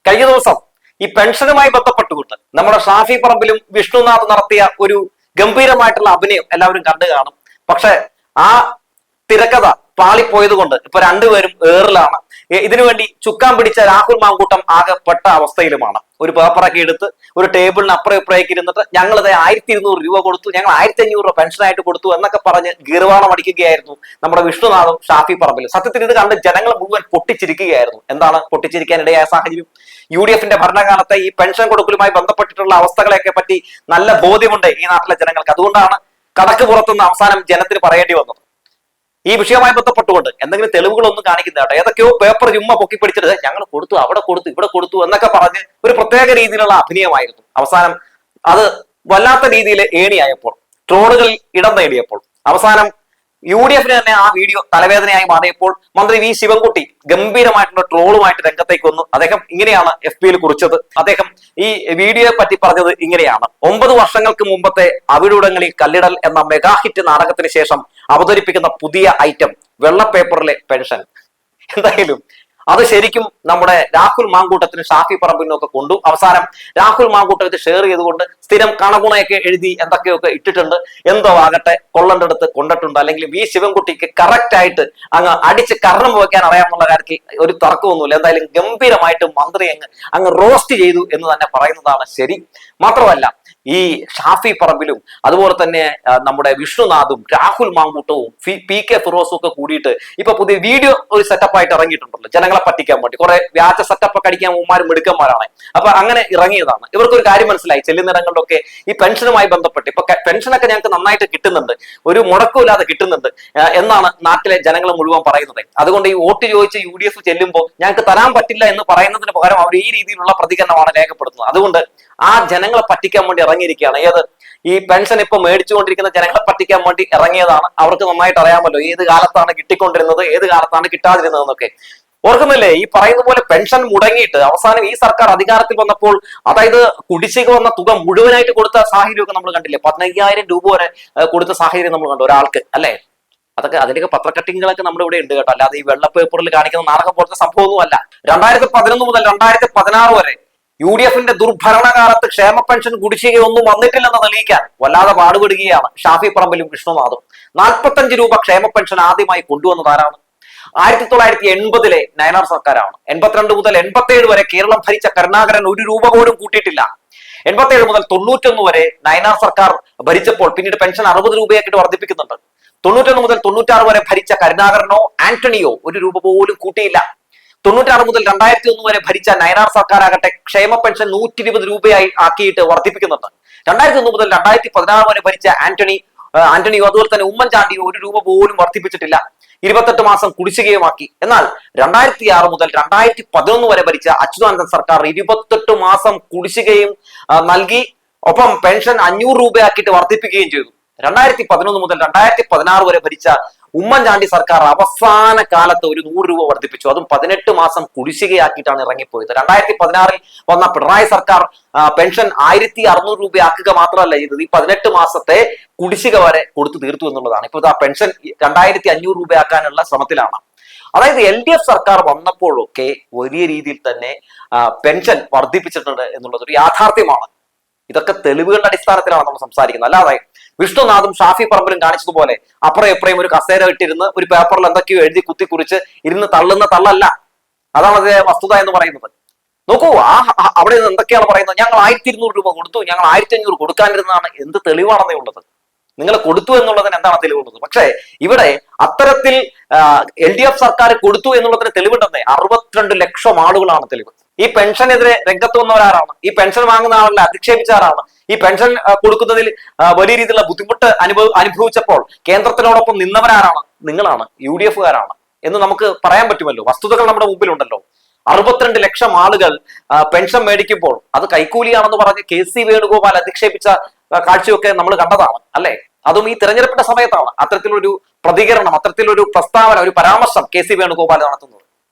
കഴിഞ്ഞ ദിവസം ഈ പെൻഷനുമായി ബന്ധപ്പെട്ടുകൊണ്ട് നമ്മുടെ ഷാഫി പറമ്പിലും വിഷ്ണുനാഥ് നടത്തിയ ഒരു ഗംഭീരമായിട്ടുള്ള അഭിനയം എല്ലാവരും കണ്ടു കാണും. പക്ഷെ ആ തിരക്കഥ പാളിപ്പോയത് കൊണ്ട് ഇപ്പൊ രണ്ടുപേരും ഏറിലാണ്. ഇതിനുവേണ്ടി ചുക്കാൻ പിടിച്ച രാഹുൽ മാങ്കൂട്ടം ആകെ പെട്ട അവസ്ഥയിലുമാണ്. ഒരു പേപ്പറൊക്കെ എടുത്ത് ഒരു ടേബിളിന് അപ്പുറം ഇപ്പുറേക്ക് ഇരുന്നിട്ട് ഞങ്ങളിത് 1200 രൂപ കൊടുത്തു, ഞങ്ങൾ 1500 രൂപ പെൻഷനായിട്ട് കൊടുത്തു എന്നൊക്കെ പറഞ്ഞ് ഗീർവാണം അടിക്കുകയായിരുന്നു നമ്മുടെ വിഷ്ണുനാഥും ഷാഫി പറമ്പിലും. സത്യത്തിൽ ഇത് കണ്ട് ജനങ്ങൾ മുഴുവൻ പൊട്ടിച്ചിരിക്കുകയായിരുന്നു. എന്താണ് പൊട്ടിച്ചിരിക്കാൻ ഇടയായ സാഹചര്യം? UDF-ന്റെ ഭരണകാലത്തെ ഈ പെൻഷൻ കൊടുക്കലുമായി ബന്ധപ്പെട്ടിട്ടുള്ള അവസ്ഥകളെയൊക്കെ പറ്റി നല്ല ബോധ്യമുണ്ട് ഈ നാട്ടിലെ ജനങ്ങൾക്ക്. അതുകൊണ്ടാണ് കടക്ക് പുറത്തുനിന്ന് അവസാനം ജനത്തിന് പറയേണ്ടി വന്നത്. ഈ വിഷയവുമായി ബന്ധപ്പെട്ടുകൊണ്ട് എന്തെങ്കിലും തെളിവുകളൊന്നും കാണിക്കുന്ന കേട്ടോ, ഏതൊക്കെയോ പേപ്പർ ചുമ്മാ പൊക്കിപ്പിടിച്ചിട്ട് ഞങ്ങൾ കൊടുത്തു, അവിടെ കൊടുത്തു, ഇവിടെ കൊടുത്തു എന്നൊക്കെ പറഞ്ഞ് ഒരു പ്രത്യേക രീതിയിലുള്ള അഭിനയമായിരുന്നു. അവസാനം അത് വല്ലാത്ത രീതിയിൽ ഏണിയായപ്പോൾ, ട്രോളുകൾ ഇടം നേടിയപ്പോൾ, അവസാനം UDF-ന് തന്നെ ആ വീഡിയോ തലവേദനയായി മാറിയപ്പോൾ മന്ത്രി വി ശിവൻകുട്ടി ഗംഭീരമായിട്ടുള്ള ട്രോളുമായിട്ട് രംഗത്തേക്ക് വന്നു. അദ്ദേഹം ഇങ്ങനെയാണ് FB-യിൽ കുറിച്ചത്. അദ്ദേഹം ഈ വീഡിയോയെ പറ്റി പറഞ്ഞത് ഇങ്ങനെയാണ്: 9 വർഷങ്ങൾക്ക് മുമ്പത്തെ അവിടുടങ്ങളിൽ കല്ലിടൽ എന്ന മെഗാ ഹിറ്റ് നാടകത്തിന് ശേഷം അവതരിപ്പിക്കുന്ന പുതിയ ഐറ്റം വെള്ള പേപ്പറിലെ പെൻഷൻ. എന്തായാലും അത് ശരിക്കും നമ്മുടെ രാഹുൽ മാങ്കൂട്ടത്തിന് ഷാഫി പറമ്പിനും ഒക്കെ കൊണ്ടു. അവസാനം രാഹുൽ മാങ്കൂട്ടം ഇത് ഷെയർ ചെയ്തുകൊണ്ട് സ്ഥിരം കണകുണയൊക്കെ എഴുതി എന്തൊക്കെയൊക്കെ ഇട്ടിട്ടുണ്ട്. എന്തോ ആകട്ടെ, കൊള്ളണ്ടെടുത്ത് കൊണ്ടിട്ടുണ്ട്. അല്ലെങ്കിൽ വി ശിവൻകുട്ടിക്ക് കറക്റ്റ് ആയിട്ട് അങ്ങ് അടിച്ച് കർണം വയ്ക്കാൻ അറിയാമെന്നുള്ള കാര്യത്തിൽ ഒരു തർക്കമൊന്നുമില്ല. എന്തായാലും ഗംഭീരമായിട്ട് മന്ത്രി അങ്ങ് റോസ്റ്റ് ചെയ്തു എന്ന് തന്നെ പറയുന്നതാണ് ശരി. മാത്രമല്ല ഈ ഷാഫി പറമ്പിലും അതുപോലെ തന്നെ നമ്മുടെ വിഷ്ണുനാഥും രാഹുൽ മാങ്കൂട്ടവും PK ഫിറോസും ഒക്കെ കൂടിയിട്ട് ഇപ്പൊ പുതിയ വീഡിയോ ഒരു സെറ്റപ്പായിട്ട് ഇറങ്ങിയിട്ടുണ്ടല്ലോ, ജനങ്ങളെ പറ്റിക്കാൻ വേണ്ടി. കുറെ വ്യാജ സെറ്റപ്പൊക്കെ അടിക്കാൻ ഉമ്മാരും മിടുക്കന്മാരാണ്. അപ്പൊ അങ്ങനെ ഇറങ്ങിയതാണ്. ഇവർക്കൊരു കാര്യം മനസ്സിലായി, ചെല്ലുന്നിടങ്ങളിലൊക്കെ ഈ പെൻഷനുമായി ബന്ധപ്പെട്ട് ഇപ്പൊ പെൻഷനൊക്കെ ഞങ്ങൾക്ക് നന്നായിട്ട് കിട്ടുന്നുണ്ട്, ഒരു മുടക്കമില്ലാതെ കിട്ടുന്നുണ്ട് എന്നാണ് നാട്ടിലെ ജനങ്ങൾ മുഴുവൻ പറയുന്നത്. അതുകൊണ്ട് ഈ വോട്ട് ചോദിച്ച് UDF ചെല്ലുമ്പോൾ ഞങ്ങൾക്ക് തരാൻ പറ്റില്ല എന്ന് പറയുന്നതിന് പകരം അവർ ഈ രീതിയിലുള്ള പ്രതികരണമാണ് രേഖപ്പെടുത്തുന്നത്. അതുകൊണ്ട് ആ ജനങ്ങളെ പറ്റിക്കാൻ വേണ്ടി ഇറങ്ങിയിരിക്കുകയാണ്. ഏത് ഈ പെൻഷൻ ഇപ്പൊ മേടിച്ചുകൊണ്ടിരിക്കുന്ന ജനങ്ങളെ പറ്റിക്കാൻ വേണ്ടി ഇറങ്ങിയതാണ്. അവർക്ക് നന്നായിട്ട് അറിയാമല്ലോ ഏത് കാലത്താണ് കിട്ടിക്കൊണ്ടിരുന്നത്, ഏത് കാലത്താണ് കിട്ടാതിരുന്നത് എന്നൊക്കെ. ഓർക്കുന്നില്ലേ, ഈ പറയുന്ന പോലെ പെൻഷൻ മുടങ്ങിയിട്ട് അവസാനം ഈ സർക്കാർ അധികാരത്തിൽ വന്നപ്പോൾ, അതായത് കുടിശ്ശിക വന്ന തുക മുഴുവനായിട്ട് കൊടുത്ത സാഹചര്യമൊക്കെ നമ്മൾ കണ്ടില്ലേ? 15,000 രൂപ വരെ കൊടുത്ത സാഹചര്യം നമ്മൾ കണ്ടു ഒരാൾക്ക്, അല്ലെ? അതൊക്കെ അതിലേക്ക് പത്രക്കട്ടിങ്ങുകളൊക്കെ നമ്മുടെ ഇവിടെ ഉണ്ട് കേട്ടോ, അല്ലാതെ ഈ വെള്ള പേപ്പറിൽ കാണിക്കുന്ന നാടകം പോലത്തെ സംഭവമൊന്നും അല്ല. 2011 മുതൽ 2016 വരെ UDF-ന്റെ ദുർഭരണകാലത്ത് ക്ഷേമ പെൻഷൻ കുടിശ്ശികയൊന്നും വന്നിട്ടില്ലെന്ന് തെളിയിക്കാൻ വല്ലാതെ പാടുപെടുകയാണ് ഷാഫി പറമ്പിലും വിഷ്ണുനാഥും. 45 രൂപ ക്ഷേമ പെൻഷൻ ആദ്യമായി കൊണ്ടുവന്നത് ആരാണ്? 1980-ലെ നയനാർ സർക്കാരാണ്. 82 മുതൽ 87 വരെ കേരളം ഭരിച്ച കരുണാകരൻ 1 രൂപ പോലും കൂട്ടിയിട്ടില്ല. 87 മുതൽ 91 വരെ നയനാർ സർക്കാർ ഭരിച്ചപ്പോൾ പിന്നീട് പെൻഷൻ 60 രൂപയാക്കിയിട്ട് വർദ്ധിപ്പിക്കുന്നുണ്ട്. 91 മുതൽ 96 വരെ ഭരിച്ച കരുണാകരനോ ആന്റണിയോ 1 രൂപ പോലും കൂട്ടിയില്ല. 96 മുതൽ 2001 വരെ ഭരിച്ച നയനാർ സർക്കാരാകട്ടെ ക്ഷേമ പെൻഷൻ 120 രൂപയായി ആക്കിയിട്ട് വർദ്ധിപ്പിക്കുന്നുണ്ട്. 2001 മുതൽ 2016 വരെ ഭരിച്ച ആന്റണിയോ അതുപോലെ തന്നെ ഉമ്മൻചാണ്ടിയോ 1 രൂപ പോലും വർദ്ധിപ്പിച്ചിട്ടില്ല. 28 മാസം കുടിശ്ശികയുമാക്കി. എന്നാൽ 2006 മുതൽ 2011 വരെ ഭരിച്ച അച്യുതാനന്ദൻ സർക്കാർ 28 മാസം കുടിശ്ശികയും നൽകി, ഒപ്പം പെൻഷൻ 500 രൂപയാക്കിയിട്ട് വർദ്ധിപ്പിക്കുകയും ചെയ്തു. 2011 മുതൽ 2016 വരെ ഭരിച്ച ഉമ്മൻചാണ്ടി സർക്കാർ അവസാന കാലത്ത് 100 രൂപ വർദ്ധിപ്പിച്ചു. അതും 18 മാസം കുടിശ്ശികയാക്കിയിട്ടാണ് ഇറങ്ങിപ്പോയത്. 2016 വന്ന പിണറായി സർക്കാർ പെൻഷൻ 1600 രൂപയാക്കുക മാത്രമല്ല ചെയ്തത്, ഈ 18 മാസത്തെ കുടിശ്ശിക വരെ കൊടുത്തു തീർത്തു എന്നുള്ളതാണ്. ഇപ്പൊ ആ പെൻഷൻ 2500 രൂപയാക്കാനുള്ള ശ്രമത്തിലാണ്. അതായത് LDF സർക്കാർ വന്നപ്പോഴൊക്കെ വലിയ രീതിയിൽ തന്നെ പെൻഷൻ വർദ്ധിപ്പിച്ചിട്ടുണ്ട് എന്നുള്ളത് ഒരു യാഥാർത്ഥ്യമാണ്. ഇതൊക്കെ തെളിവുകളുടെ അടിസ്ഥാനത്തിലാണ് നമ്മൾ സംസാരിക്കുന്നത്. അല്ലാതെ വിഷ്ണുനാഥും ഷാഫി പറമ്പിലും കാണിച്ചതുപോലെ അപ്പുറം എപ്പുറയും ഒരു കസേര ഇട്ടിരുന്ന് ഒരു പേപ്പറിൽ എന്തൊക്കെയോ എഴുതി കുത്തിക്കുറിച്ച് ഇരുന്ന് തള്ളുന്ന തള്ളല്ല. അതാണ് അതിന്റെ വസ്തുത എന്ന് പറയുന്നത്. നോക്കൂ, അവിടെ നിന്ന് എന്തൊക്കെയാണ് പറയുന്നത്? ഞങ്ങൾ 1200 രൂപ കൊടുത്തു, ഞങ്ങൾ 1500 കൊടുക്കാനിരുന്നതാണ്. എന്ത് തെളിവാണെന്നേ ഉള്ളത്? നിങ്ങൾ കൊടുത്തു എന്നുള്ളതിന് എന്താണ് തെളിവുള്ളത്? പക്ഷേ ഇവിടെ അത്തരത്തിൽ LDF സർക്കാർ കൊടുത്തു എന്നുള്ളതിന് തെളിവുണ്ടെന്നേ. 62 ലക്ഷം ആളുകളാണ് തെളിവ്. ഈ പെൻഷനെതിരെ രംഗത്ത് വന്നവരാരാണ്? ഈ പെൻഷൻ വാങ്ങുന്ന ആളെ അധിക്ഷേപിച്ചാരാണ്? ഈ പെൻഷൻ കൊടുക്കുന്നതിൽ വലിയ രീതിയിലുള്ള ബുദ്ധിമുട്ട് അനുഭവിച്ചപ്പോൾ കേന്ദ്രത്തിനോടൊപ്പം നിന്നവരാരാണ്? നിങ്ങളാണ്, UDF-കാരാണ് എന്ന് നമുക്ക് പറയാൻ പറ്റുമല്ലോ. വസ്തുതകൾ നമ്മുടെ മുമ്പിലുണ്ടല്ലോ. 62 ലക്ഷം ആളുകൾ പെൻഷൻ മേടിക്കുമ്പോൾ അത് കൈക്കൂലിയാണെന്ന് പറഞ്ഞ് KC വേണുഗോപാൽ അധിക്ഷേപിച്ച കാഴ്ചയൊക്കെ നമ്മൾ കണ്ടതാണ്, അല്ലെ? അതും ഈ തെരഞ്ഞെടുപ്പിന്റെ സമയത്താണ് അത്തരത്തിലൊരു പ്രതികരണം, അത്തരത്തിലൊരു പ്രസ്താവന, ഒരു പരാമർശം KC വേണുഗോപാൽ നടത്തുന്നത്.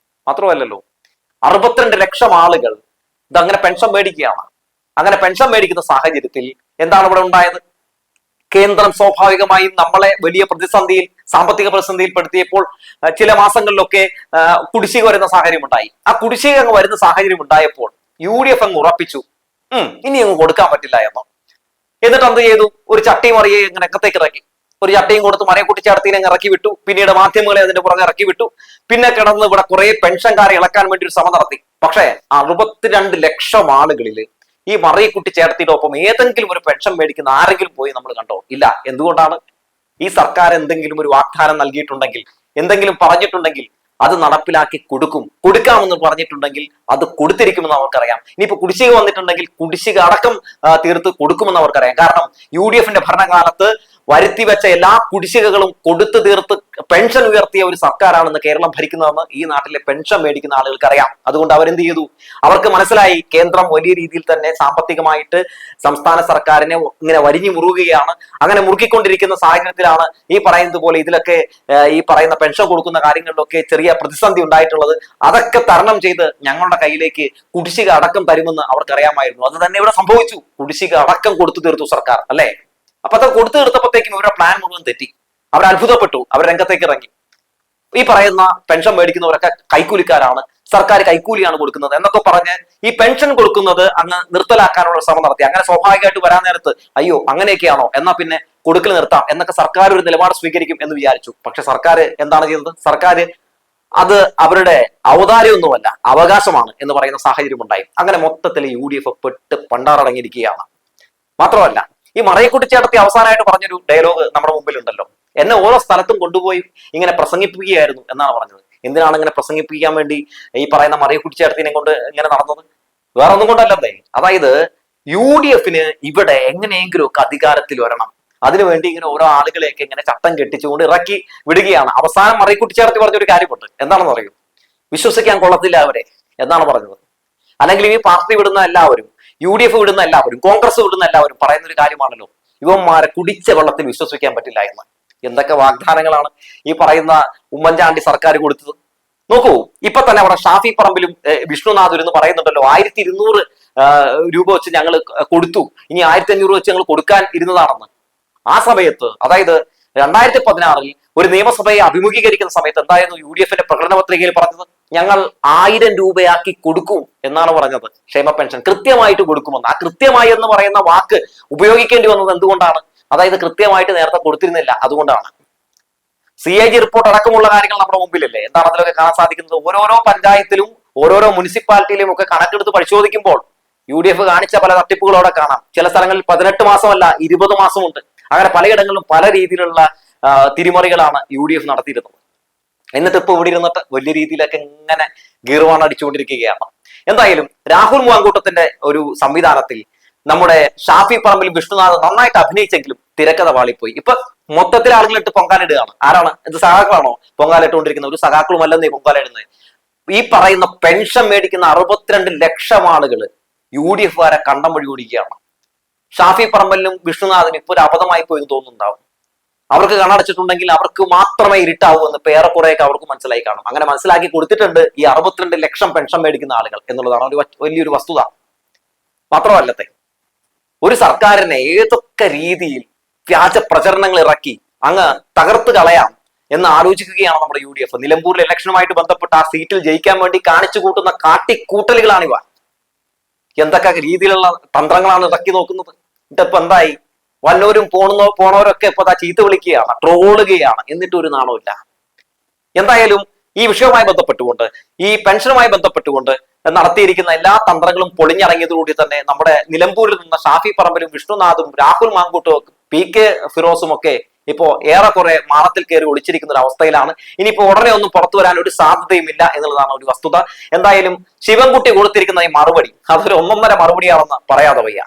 മാത്രമല്ലല്ലോ, 62 ലക്ഷം ആളുകൾ ഇതങ്ങനെ പെൻഷൻ മേടിക്കുകയാണ്. അങ്ങനെ പെൻഷൻ മേടിക്കുന്ന സാഹചര്യത്തിൽ എന്താണ് ഇവിടെ ഉണ്ടായത്? കേന്ദ്രം സ്വാഭാവികമായും നമ്മളെ വലിയ പ്രതിസന്ധിയിൽ, സാമ്പത്തിക പ്രതിസന്ധിയിൽപ്പെടുത്തിയപ്പോൾ ചില മാസങ്ങളിലൊക്കെ കുടിശ്ശിക വരുന്ന സാഹചര്യം ഉണ്ടായി. ആ കുടിശ്ശിക വരുന്ന സാഹചര്യം ഉണ്ടായപ്പോൾ UDF അങ്ങ് ഉറപ്പിച്ചു ഇനി അങ്ങ് കൊടുക്കാൻ പറ്റില്ല എന്നോ. എന്നിട്ട് എന്ത് ചെയ്തു? ഒരു ചട്ടിയും മറിയെ ഇങ്ങനെ രംഗത്തേക്ക് ഇറക്കി. ഒരു ചട്ടിയും കൊടുത്ത് മറിയക്കുട്ടി ചേട്ടത്തിനെ ഇറക്കി വിട്ടു. പിന്നീട് മാധ്യമങ്ങളെ അതിന്റെ പുറകെ ഇറക്കി വിട്ടു. പിന്നെ കിടന്ന് ഇവിടെ കുറെ പെൻഷൻകാരെ ഇളക്കാൻ വേണ്ടി ഒരു ശ്രമം നടത്തി. പക്ഷേ 62 ലക്ഷം ആളുകളിൽ ഈ മറിയക്കുട്ടി ചേട്ടത്തിയുടെ ഒപ്പം ഏതെങ്കിലും ഒരു പെൻഷൻ മേടിക്കുന്ന ആരെങ്കിലും പോയി നമ്മൾ കണ്ടോ? ഇല്ല. എന്തുകൊണ്ടാണ്? ഈ സർക്കാർ എന്തെങ്കിലും ഒരു വാഗ്ദാനം നൽകിയിട്ടുണ്ടെങ്കിൽ, എന്തെങ്കിലും പറഞ്ഞിട്ടുണ്ടെങ്കിൽ അത് നടപ്പിലാക്കി കൊടുക്കാമെന്ന് പറഞ്ഞിട്ടുണ്ടെങ്കിൽ അത് കൊടുത്തിരിക്കുമെന്ന് അവർക്കറിയാം. ഇനിയിപ്പോ കുടിശ്ശിക വന്നിട്ടുണ്ടെങ്കിൽ കുടിശ്ശിക അടക്കം തീർത്ത് കൊടുക്കുമെന്ന് അവർക്കറിയാം. കാരണം UDF ഭരണകാലത്ത് വരുത്തിവെച്ച എല്ലാ കുടിശ്ശികകളും കൊടുത്തു തീർത്ത് പെൻഷൻ ഉയർത്തിയ ഒരു സർക്കാരാണെന്ന് കേരളം ഭരിക്കുന്നതെന്ന് ഈ നാട്ടിലെ പെൻഷൻ മേടിക്കുന്ന ആളുകൾക്ക് അറിയാം. അതുകൊണ്ട് അവരെന്ത് ചെയ്തു? അവർക്ക് മനസ്സിലായി കേന്ദ്രം വലിയ രീതിയിൽ തന്നെ സാമ്പത്തികമായിട്ട് സംസ്ഥാന സർക്കാരിനെ ഇങ്ങനെ വരിഞ്ഞു മുറുകുകയാണ്. അങ്ങനെ മുറുക്കിക്കൊണ്ടിരിക്കുന്ന സാഹചര്യത്തിലാണ് ഈ പറയുന്നത് പോലെ ഇതിലൊക്കെ ഈ പറയുന്ന പെൻഷൻ കൊടുക്കുന്ന കാര്യങ്ങളിലൊക്കെ ചെറിയ പ്രതിസന്ധി ഉണ്ടായിട്ടുള്ളത്. അതൊക്കെ തരണം ചെയ്ത് ഞങ്ങളുടെ കയ്യിലേക്ക് കുടിശ്ശിക അടക്കം തരുമെന്ന് അവർക്കറിയാമായിരുന്നു. അത് തന്നെ ഇവിടെ സംഭവിച്ചു. കുടിശ്ശിക അടക്കം കൊടുത്തു തീർത്തു സർക്കാർ, അല്ലെ? അപ്പൊ അത് കൊടുത്തു തീർത്തപ്പോഴത്തേക്കും ഇവരുടെ പ്ലാൻ മുഴുവൻ തെറ്റി. അവർ അത്ഭുതപ്പെട്ടു. അവർ രംഗത്തേക്ക് ഇറങ്ങി. ഈ പറയുന്ന പെൻഷൻ മേടിക്കുന്നവരൊക്കെ കൈക്കൂലിക്കാരാണ്, സർക്കാർ കൈക്കൂലിയാണ് കൊടുക്കുന്നത് എന്നൊക്കെ പറഞ്ഞ് ഈ പെൻഷൻ കൊടുക്കുന്നത് അങ്ങ് നിർത്തലാക്കാനുള്ള ശ്രമം നടത്തി. അങ്ങനെ സ്വാഭാവികമായിട്ട് വരാൻ നേരത്ത് അയ്യോ അങ്ങനെയൊക്കെയാണോ, എന്നാ പിന്നെ കൊടുക്കൽ നിർത്താം എന്നൊക്കെ സർക്കാർ ഒരു നിലപാട് സ്വീകരിക്കും എന്ന് വിചാരിച്ചു. പക്ഷെ സർക്കാർ എന്താണ് ചെയ്തത്? സർക്കാർ അത് അവരുടെ ഔദാര്യമൊന്നുമല്ല, അവകാശമാണ് എന്ന് പറയുന്ന സാഹചര്യം ഉണ്ടായി. അങ്ങനെ മൊത്തത്തിൽ UDF പെട്ട് പണ്ടാറടങ്ങിയിരിക്കുകയാണ്. മാത്രമല്ല, ഈ മറിയക്കുട്ടി ചേട്ടത്തി അവസാനമായിട്ട് പറഞ്ഞൊരു ഡയലോഗ് നമ്മുടെ മുമ്പിലുണ്ടല്ലോ, എന്നെ ഓരോ സ്ഥലത്തും കൊണ്ടുപോയി ഇങ്ങനെ പ്രസംഗിപ്പിക്കുകയായിരുന്നു എന്നാണ് പറഞ്ഞത്. എന്തിനാണ് ഇങ്ങനെ പ്രസംഗിപ്പിക്കാൻ വേണ്ടി ഈ പറയുന്ന മറിയക്കുട്ടി ചേട്ടത്തിനെ കൊണ്ട് ഇങ്ങനെ നടന്നത്? വേറെ ഒന്നും കൊണ്ടല്ലേ. അതായത് UDF ഇവിടെ എങ്ങനെയെങ്കിലും ഒക്കെ അധികാരത്തിൽ വരണം, അതിനുവേണ്ടി ഇങ്ങനെ ഓരോ ആളുകളെയൊക്കെ ഇങ്ങനെ ചട്ടം കെട്ടിച്ചുകൊണ്ട് ഇറക്കി വിടുകയാണ്. അവസാനം മറിയക്കുട്ടി ചേർത്തി പറഞ്ഞൊരു കാര്യമുണ്ട്. എന്താണെന്ന് അറിയൂ? വിശ്വസിക്കാൻ കൊള്ളത്തില്ല അവരെ എന്നാണ് പറഞ്ഞത്. അല്ലെങ്കിൽ ഈ പാർട്ടി വിടുന്ന എല്ലാവരും, UDF വിടുന്ന എല്ലാവരും, കോൺഗ്രസ് വിടുന്ന എല്ലാവരും പറയുന്ന ഒരു കാര്യമാണല്ലോ, ഇവന്മാരെ കുടിച്ച വെള്ളത്തിൽ വിശ്വസിക്കാൻ പറ്റില്ല എന്ന്. എന്തൊക്കെ വാഗ്ദാനങ്ങളാണ് ഈ പറയുന്ന ഉമ്മൻചാണ്ടി സർക്കാർ കൊടുത്തത്. നോക്കൂ, ഇപ്പൊ തന്നെ അവിടെ ഷാഫി പറമ്പിലും വിഷ്ണുനാഥും എന്ന് പറയുന്നുണ്ടല്ലോ, 1200 രൂപ വെച്ച് ഞങ്ങൾ കൊടുത്തു, ഇനി 1500 വെച്ച് ഞങ്ങൾ കൊടുക്കാൻ ഇരുന്നതാണെന്ന്. ആ സമയത്ത്, അതായത് 2016 ഒരു നിയമസഭയെ അഭിമുഖീകരിക്കുന്ന സമയത്ത് എന്തായിരുന്നു UDF പ്രകടന പത്രികയിൽ പറഞ്ഞത്? ഞങ്ങൾ 1000 രൂപയാക്കി കൊടുക്കും എന്നാണ് പറഞ്ഞത്. ക്ഷേമ പെൻഷൻ കൃത്യമായിട്ട് കൊടുക്കുമെന്ന്. ആ കൃത്യമായി എന്ന് പറയുന്ന വാക്ക് ഉപയോഗിക്കേണ്ടി വന്നത് എന്തുകൊണ്ടാണ്? അതായത് കൃത്യമായിട്ട് നേരത്തെ കൊടുത്തിരുന്നില്ല, അതുകൊണ്ടാണ്. CAG റിപ്പോർട്ട് അടക്കമുള്ള കാര്യങ്ങൾ നമ്മുടെ മുമ്പിലല്ലേ. എന്താണ് അതിലൊക്കെ കാണാൻ സാധിക്കുന്നത്? ഓരോരോ പഞ്ചായത്തിലും ഓരോരോ മുനിസിപ്പാലിറ്റിയിലും ഒക്കെ കണക്കെടുത്ത് പരിശോധിക്കുമ്പോൾ UDF കാണിച്ച പല തട്ടിപ്പുകളോടെ കാണാം. ചില സ്ഥലങ്ങളിൽ 18 മാസമല്ല 20 മാസമുണ്ട്. അങ്ങനെ പലയിടങ്ങളിലും പല രീതിയിലുള്ള തിരിമറികളാണ് UDF നടത്തിയിരുന്നത്. എന്നിട്ട് ഇപ്പൊ ഇവിടെ ഇരുന്നിട്ട് വലിയ രീതിയിലൊക്കെ ഇങ്ങനെ ഗീർവാണ് അടിച്ചുകൊണ്ടിരിക്കുകയാണ്. എന്തായാലും രാഹുൽ മാങ്കൂട്ടത്തിന്റെ ഒരു സംവിധാനത്തിൽ നമ്മുടെ ഷാഫി പറമ്പിൽ വിഷ്ണുനാഥ് നന്നായിട്ട് അഭിനയിച്ചെങ്കിലും തിരക്കഥ വാളിപ്പോയി. ഇപ്പൊ മൊത്തത്തിൽ ആളുകളിട്ട് പൊങ്കാലിടുകയാണ്. ആരാണ് ഇത്? സഖാക്കളാണോ പൊങ്കാലിട്ടുകൊണ്ടിരിക്കുന്നത്? ഒരു സഖാക്കളും അല്ലെന്നേ പൊങ്കാലിടുന്നത്. ഈ പറയുന്ന പെൻഷൻ മേടിക്കുന്ന 62 ലക്ഷം ആളുകൾ UDF-കാരെ കണ്ടം വഴി ഓടിക്കുകയാണ്. ഷാഫി പറമ്പലിനും വിഷ്ണുനാഥിനും ഇപ്പൊ ഒരു അബദ്ധമായി പോയി തോന്നുന്നുണ്ടാവും. അവർക്ക് കണ്ണടച്ചിട്ടുണ്ടെങ്കിൽ അവർക്ക് മാത്രമേ ഇരുട്ടാവൂ എന്ന് ഏറെക്കുറെയൊക്കെ അവർക്ക് മനസ്സിലായി കാണും. അങ്ങനെ മനസ്സിലാക്കി കൊടുത്തിട്ടുണ്ട് ഈ 62 ലക്ഷം പെൻഷൻ മേടിക്കുന്ന ആളുകൾ എന്നുള്ളതാണ് ഒരു വലിയൊരു വസ്തുത. മാത്രമല്ലത്തെ, ഒരു സർക്കാരിനെ ഏതൊക്കെ രീതിയിൽ വ്യാജ പ്രചരണങ്ങൾ ഇറക്കി അങ്ങ് തകർത്ത് കളയാം എന്ന് ആലോചിക്കുകയാണ് നമ്മുടെ UDF. നിലമ്പൂരിലെ ഇലക്ഷനുമായിട്ട് ബന്ധപ്പെട്ട് ആ സീറ്റിൽ ജയിക്കാൻ വേണ്ടി കാണിച്ചു കൂട്ടുന്ന കാട്ടിക്കൂട്ടലുകളാണിവ. എന്തൊക്കെ രീതിയിലുള്ള തന്ത്രങ്ങളാണ് ഇറക്കി നോക്കുന്നത്. ഇതിപ്പോ എന്തായി? വല്ലവരും പോണവരൊക്കെ ഇപ്പൊ ചീത്ത വിളിക്കുകയാണ്, ട്രോളുകയാണ്, എന്നിട്ട് ഒരു നാണമില്ല. എന്തായാലും ഈ വിഷയവുമായി ബന്ധപ്പെട്ടുകൊണ്ട്, ഈ പെൻഷനുമായി ബന്ധപ്പെട്ടുകൊണ്ട് നടത്തിയിരിക്കുന്ന എല്ലാ തന്ത്രങ്ങളും പൊളിഞ്ഞിറങ്ങിയതോടുകൂടി തന്നെ നമ്മുടെ നിലമ്പൂരിൽ നിന്ന് ഷാഫി പറമ്പിലും വിഷ്ണുനാഥും രാഹുൽ മാങ്കൂട്ടും PK ഫിറോസും ഒക്കെ ഇപ്പോ ഏറെക്കുറെ മാളത്തിൽ കയറി ഒളിച്ചിരിക്കുന്ന ഒരു അവസ്ഥയിലാണ്. ഇനിയിപ്പോ ഉടനെ ഒന്നും പുറത്തു വരാൻ ഒരു സാധ്യതയുമില്ല എന്നുള്ളതാണ് ഒരു വസ്തുത. എന്തായാലും ശിവൻകുട്ടി കൊടുത്തിരിക്കുന്ന ഈ മറുപടി അതൊരു 1.5 മറുപടിയാണെന്ന് പറയാതെ വയ്യ.